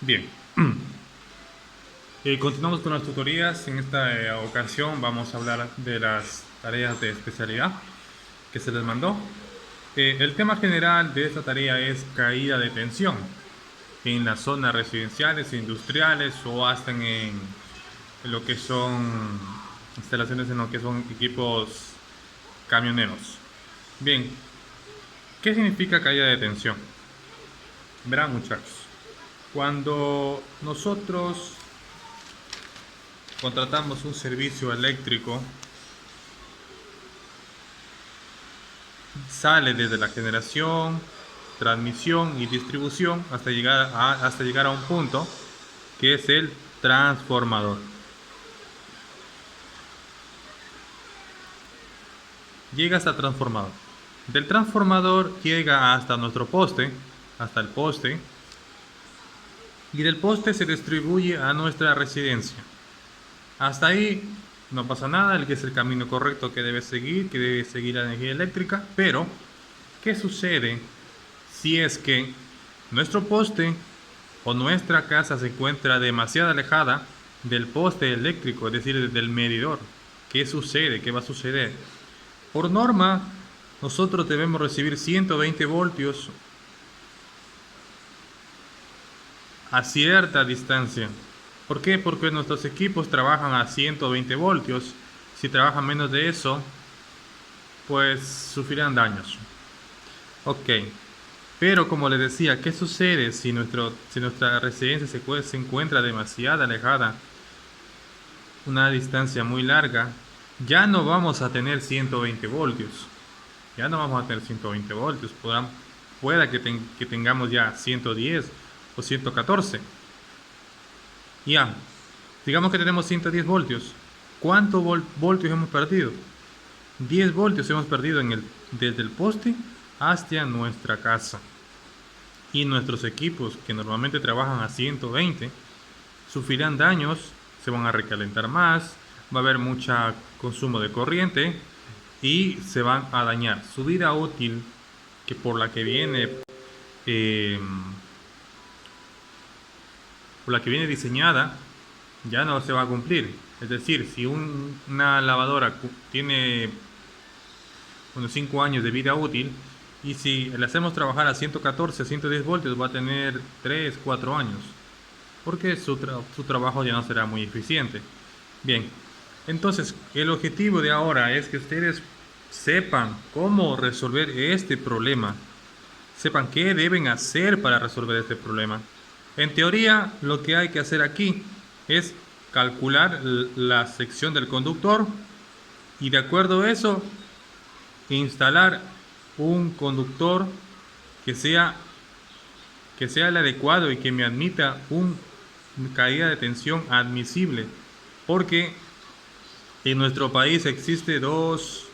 Bien, continuamos con las tutorías. En esta ocasión vamos a hablar de las tareas de especialidad que se les mandó. El tema general de esta tarea es caída de tensión en las zonas residenciales, industriales o hasta en lo que son instalaciones en lo que son equipos camioneros. Bien, ¿qué significa caída de tensión? Verán, muchachos, cuando nosotros contratamos un servicio eléctrico, sale desde la generación, transmisión y distribución hasta llegar a un punto que es el transformador. Llega hasta el transformador. Del transformador llega hasta nuestro poste, hasta el poste, y del poste se distribuye a nuestra residencia. Hasta ahí no pasa nada, el que es el camino correcto que debe seguir la energía eléctrica. Pero, ¿qué sucede si es que nuestro poste o nuestra casa se encuentra demasiado alejada del poste eléctrico, es decir, del medidor? ¿Qué sucede? ¿Qué va a suceder? Por norma, nosotros debemos recibir 120 voltios a cierta distancia. ¿Por qué? Porque nuestros equipos trabajan a 120 voltios. Si trabajan menos de eso, pues sufrirán daños. Ok. Pero como les decía, ¿qué sucede si nuestra residencia se encuentra demasiado alejada? Una distancia muy larga. Ya no vamos a tener 120 voltios. Ya no vamos a tener 120 voltios. Pueda que tengamos ya 110 o 114. Ya, digamos que tenemos 110 voltios. ¿Cuántos voltios hemos perdido? 10 voltios hemos perdido desde el poste hasta nuestra casa. Y nuestros equipos, que normalmente trabajan a 120, sufrirán daños, se van a recalentar más, va a haber mucho consumo de corriente y se van a dañar. Su vida útil, que por la que viene diseñada, ya no se va a cumplir. Es decir, si una lavadora tiene unos 5 años de vida útil, y si le hacemos trabajar a 114, 110 voltios, va a tener 3, 4 años, porque su trabajo ya no será muy eficiente. Bien, entonces el objetivo de ahora es que ustedes sepan cómo resolver este problema, sepan qué deben hacer para resolver este problema. En teoría, lo que hay que hacer aquí es calcular la sección del conductor y, de acuerdo a eso, instalar un conductor que sea el adecuado y que me admita una caída de tensión admisible, porque en nuestro país existe dos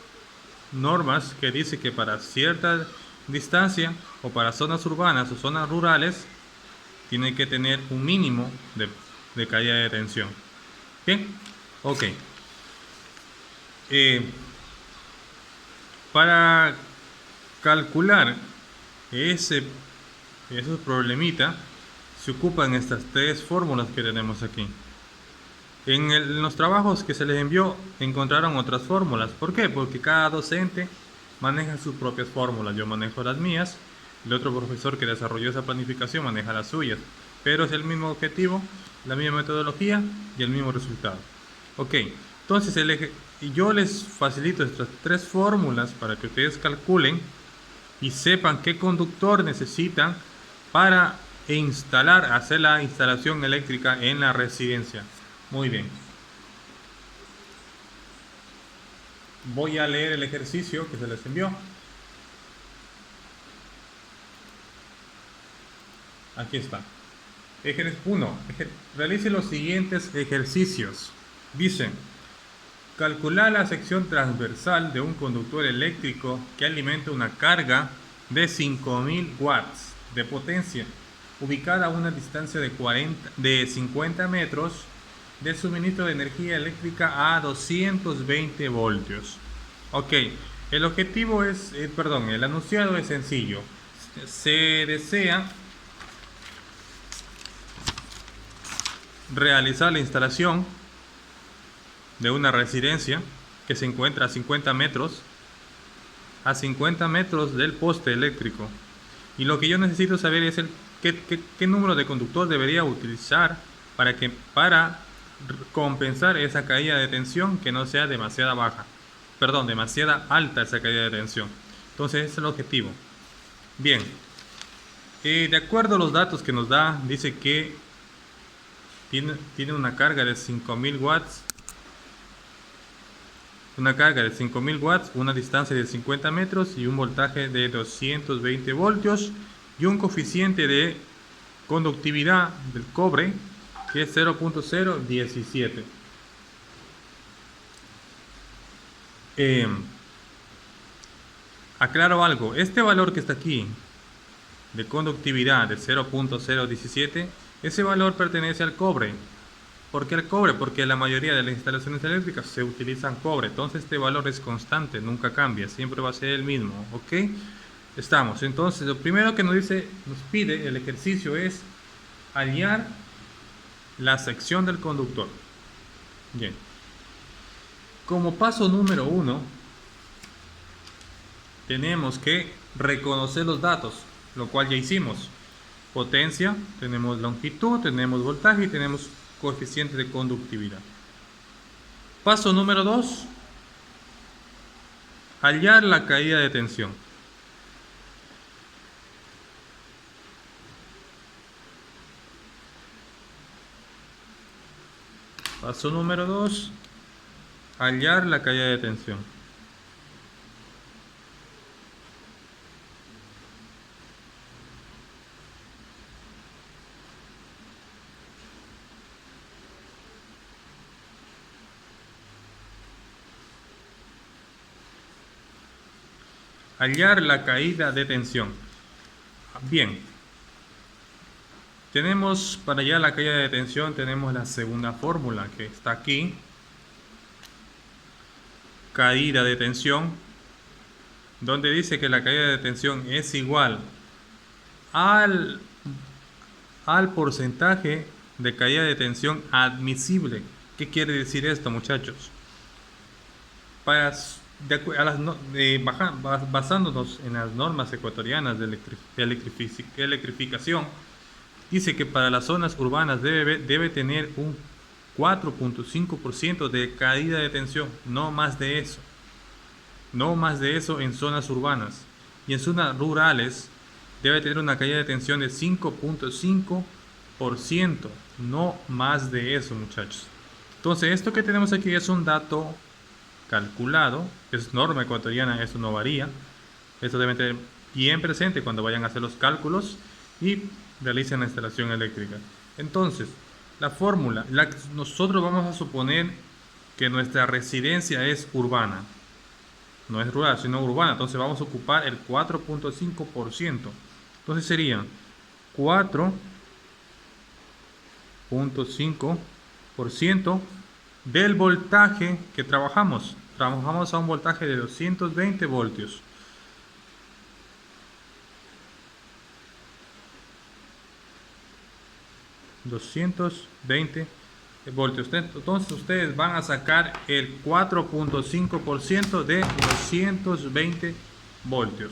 normas que dice que para cierta distancia o para zonas urbanas o zonas rurales tiene que tener un mínimo de caída de tensión. Bien, ok. Para calcular esos problemitas se ocupan estas tres fórmulas que tenemos aquí. En los trabajos que se les envió encontraron otras fórmulas. ¿Por qué? Porque cada docente maneja sus propias fórmulas. Yo manejo las mías, el otro profesor que desarrolló esa planificación maneja las suyas, pero es el mismo objetivo, la misma metodología y el mismo resultado. Ok, entonces yo les facilito estas tres fórmulas para que ustedes calculen y sepan qué conductor necesitan para hacer la instalación eléctrica en la residencia. Muy bien. Voy a leer el ejercicio que se les envió. Aquí está. 1. Realice los siguientes ejercicios. Dice: calcular la sección transversal de un conductor eléctrico que alimenta una carga de 5000 watts de potencia, ubicada a una distancia de 50 metros de suministro de energía eléctrica a 220 voltios. Ok, el enunciado es sencillo. Se desea realizar la instalación de una residencia que se encuentra a 50 metros del poste eléctrico. Y lo que yo necesito saber es qué número de conductor debería utilizar para compensar esa caída de tensión, que no sea demasiada alta esa caída de tensión. Entonces ese es el objetivo. Bien, de acuerdo a los datos que nos da, dice que tiene una carga de 5000 watts. Una carga de 5000 watts, una distancia de 50 metros y un voltaje de 220 voltios y un coeficiente de conductividad del cobre que es 0.017. Aclaro algo, este valor que está aquí de conductividad de 0.017, ese valor pertenece al cobre. ¿Por qué el cobre? Porque la mayoría de las instalaciones eléctricas se utilizan cobre. Entonces este valor es constante, nunca cambia, siempre va a ser el mismo. ¿Ok? Estamos. Entonces lo primero que nos pide el ejercicio es hallar la sección del conductor. Bien. Como paso número 1, tenemos que reconocer los datos, lo cual ya hicimos. Potencia, tenemos longitud, tenemos voltaje y tenemos coeficiente de conductividad. Paso número 2, hallar la caída de tensión. Paso número 2, hallar la caída de tensión. Hallar la caída de tensión. Bien, tenemos para hallar la caída de tensión, tenemos la segunda fórmula que está aquí. Caída de tensión, donde dice que la caída de tensión es igual al porcentaje de caída de tensión admisible. ¿Qué quiere decir esto, muchachos? Basándonos en las normas ecuatorianas de electrificación, dice que para las zonas urbanas debe tener un 4.5% de caída de tensión, no más de eso. No más de eso en zonas urbanas. Y en zonas rurales debe tener una caída de tensión de 5.5%, no más de eso, muchachos. Entonces, esto que tenemos aquí es un dato calculado, es norma ecuatoriana, eso no varía. Esto deben tener bien presente cuando vayan a hacer los cálculos y realicen la instalación eléctrica. Entonces, la fórmula, nosotros vamos a suponer que nuestra residencia es urbana, no es rural, sino urbana. Entonces vamos a ocupar el 4.5%. Entonces serían 4.5% del voltaje que trabajamos. Trabajamos a un voltaje de 220 voltios. Entonces ustedes van a sacar el 4.5% de 220 voltios.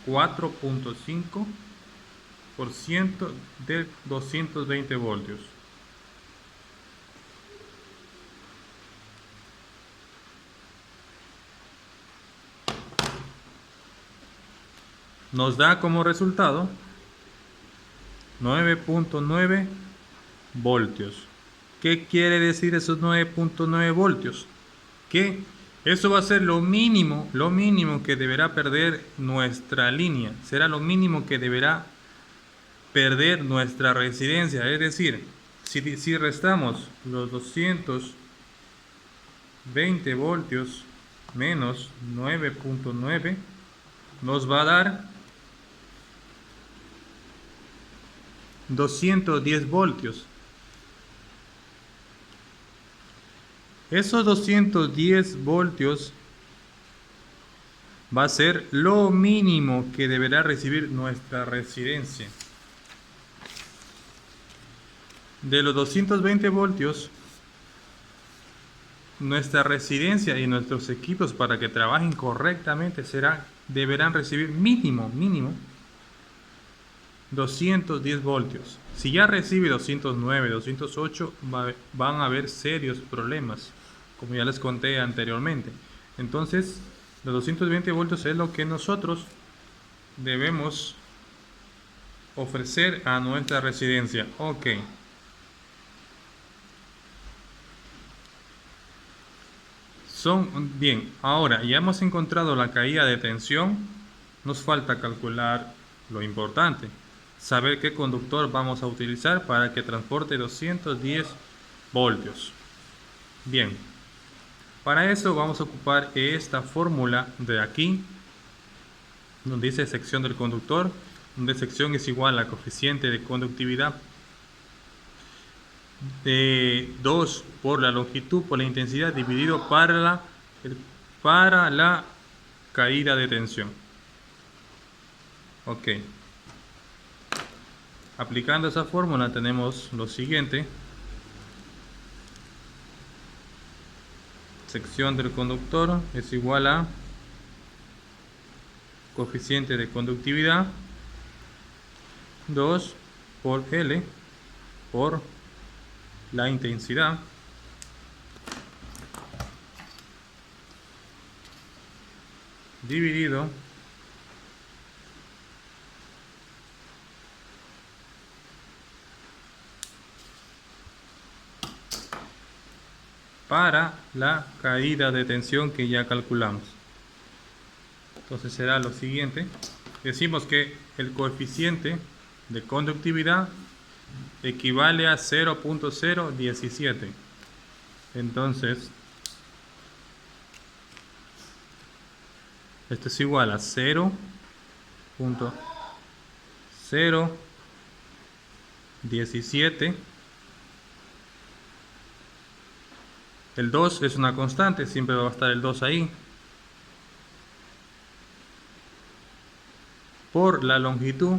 4.5% de 220 voltios. Nos da como resultado 9.9 voltios. ¿Qué quiere decir esos 9.9 voltios? Que eso va a ser lo mínimo que deberá perder nuestra línea. Será lo mínimo que deberá perder nuestra residencia. Es decir, si restamos los 220 voltios menos 9.9, nos va a dar 210 voltios. Esos 210 voltios va a ser lo mínimo que deberá recibir nuestra residencia. De los 220 voltios, nuestra residencia y nuestros equipos, para que trabajen correctamente, deberán recibir mínimo 210 voltios. Si ya recibe 209, 208, van a haber serios problemas, como ya les conté anteriormente. Entonces, los 220 voltios es lo que nosotros debemos ofrecer a nuestra residencia. Ok. Bien, ahora ya hemos encontrado la caída de tensión. Nos falta calcular lo importante, saber qué conductor vamos a utilizar para que transporte 210 voltios. Bien, para eso vamos a ocupar esta fórmula de aquí, donde dice sección del conductor, donde sección es igual a coeficiente de conductividad de 2 por la longitud por la intensidad dividido para la caída de tensión. Ok. Aplicando esa fórmula tenemos lo siguiente. Sección del conductor es igual a coeficiente de conductividad 2 por L por la intensidad dividido para la caída de tensión que ya calculamos. Entonces será lo siguiente. Decimos que el coeficiente de conductividad equivale a 0.017. Entonces, esto es igual a 0.017. El 2 es una constante, siempre va a estar el 2 ahí. Por la longitud,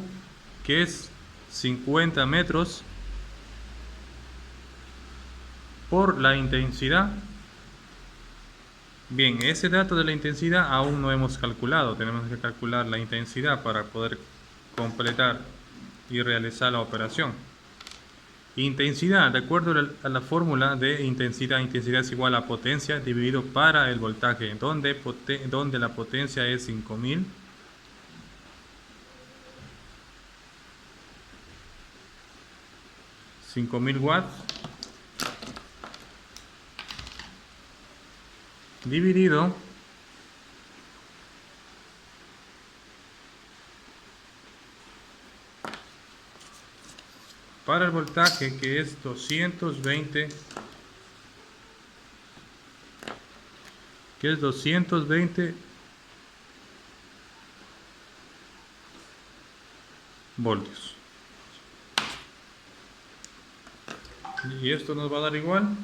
que es 50 metros, por la intensidad. Bien, ese dato de la intensidad aún no hemos calculado. Tenemos que calcular la intensidad para poder completar y realizar la operación. Intensidad, de acuerdo a la fórmula de intensidad es igual a potencia dividido para el voltaje, donde la potencia es 5000. 5000 watts dividido para el voltaje, que es 220, voltios. Y esto nos va a dar igual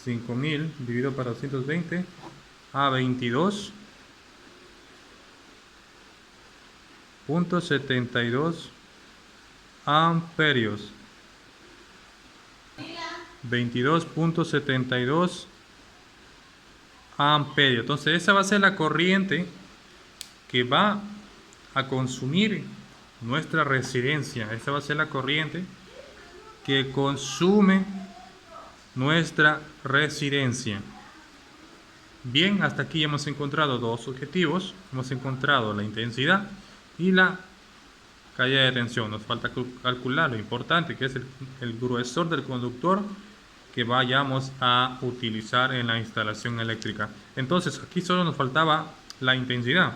5000 dividido para 220 a 22.72 amperios. 22.72 amperios. Entonces esa va a ser la corriente que va a consumir nuestra residencia. Esta va a ser la corriente que consume nuestra residencia. Bien, hasta aquí hemos encontrado dos objetivos. Hemos encontrado la intensidad y la caída de tensión. Nos falta calcular lo importante, que es el gruesor del conductor que vayamos a utilizar en la instalación eléctrica. Entonces aquí solo nos faltaba la intensidad.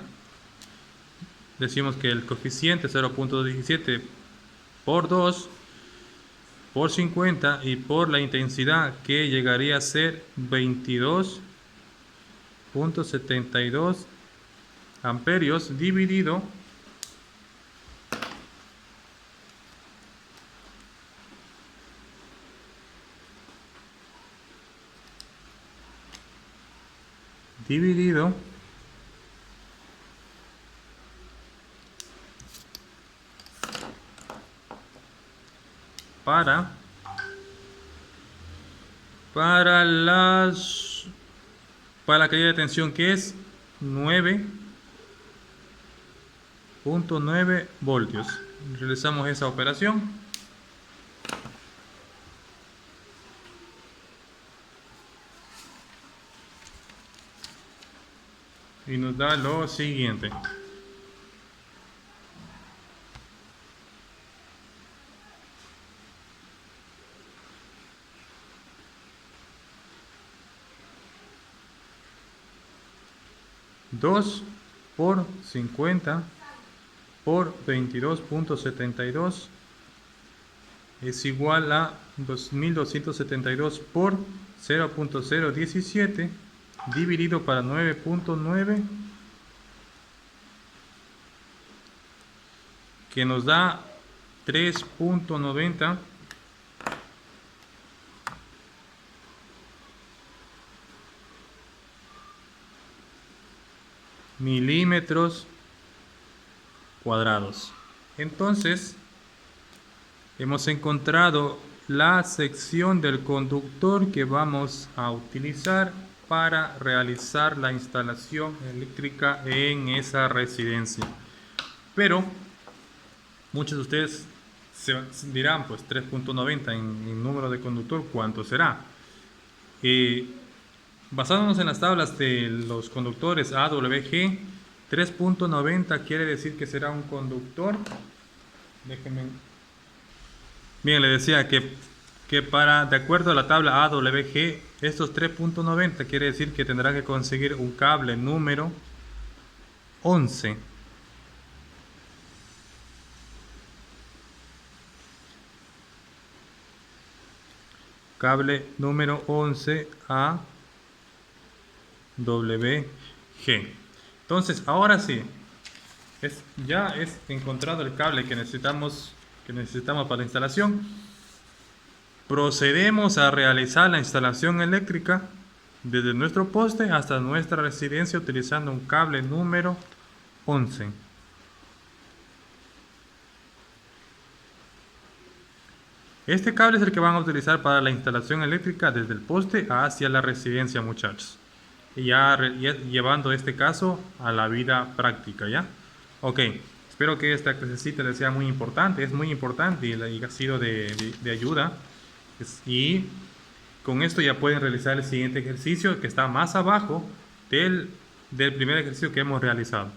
Decimos que el coeficiente 0.17 por 2 por 50 y por la intensidad, que llegaría a ser 22.72 amperios dividido para la caída de tensión, que es 9.9 voltios. Realizamos esa operación. Y nos da lo siguiente. Dos por 50 por 22.72 es igual a 2272 por 0.017 dividido para 9.9, que nos da 3.90 milímetros cuadrados. Entonces, hemos encontrado la sección del conductor que vamos a utilizar para realizar la instalación eléctrica en esa residencia. Pero muchos de ustedes se dirán, pues 3.90 en número de conductor, ¿cuánto será? Basándonos en las tablas de los conductores AWG, 3.90 quiere decir que será un conductor. Déjenme. Bien, le decía que de acuerdo a la tabla AWG, estos 3.90 quiere decir que tendrá que conseguir un cable número 11. Cable número 11 a WG. Entonces, ahora sí, ya es encontrado el cable que necesitamos para la instalación. Procedemos a realizar la instalación eléctrica desde nuestro poste hasta nuestra residencia utilizando un cable número 11. Este cable es el que van a utilizar para la instalación eléctrica desde el poste hacia la residencia, muchachos. Y ya llevando este caso a la vida práctica, ¿ya? Ok, espero que esta clasecita les sea muy importante. Es muy importante y ha sido de ayuda. Y con esto ya pueden realizar el siguiente ejercicio, que está más abajo del primer ejercicio que hemos realizado.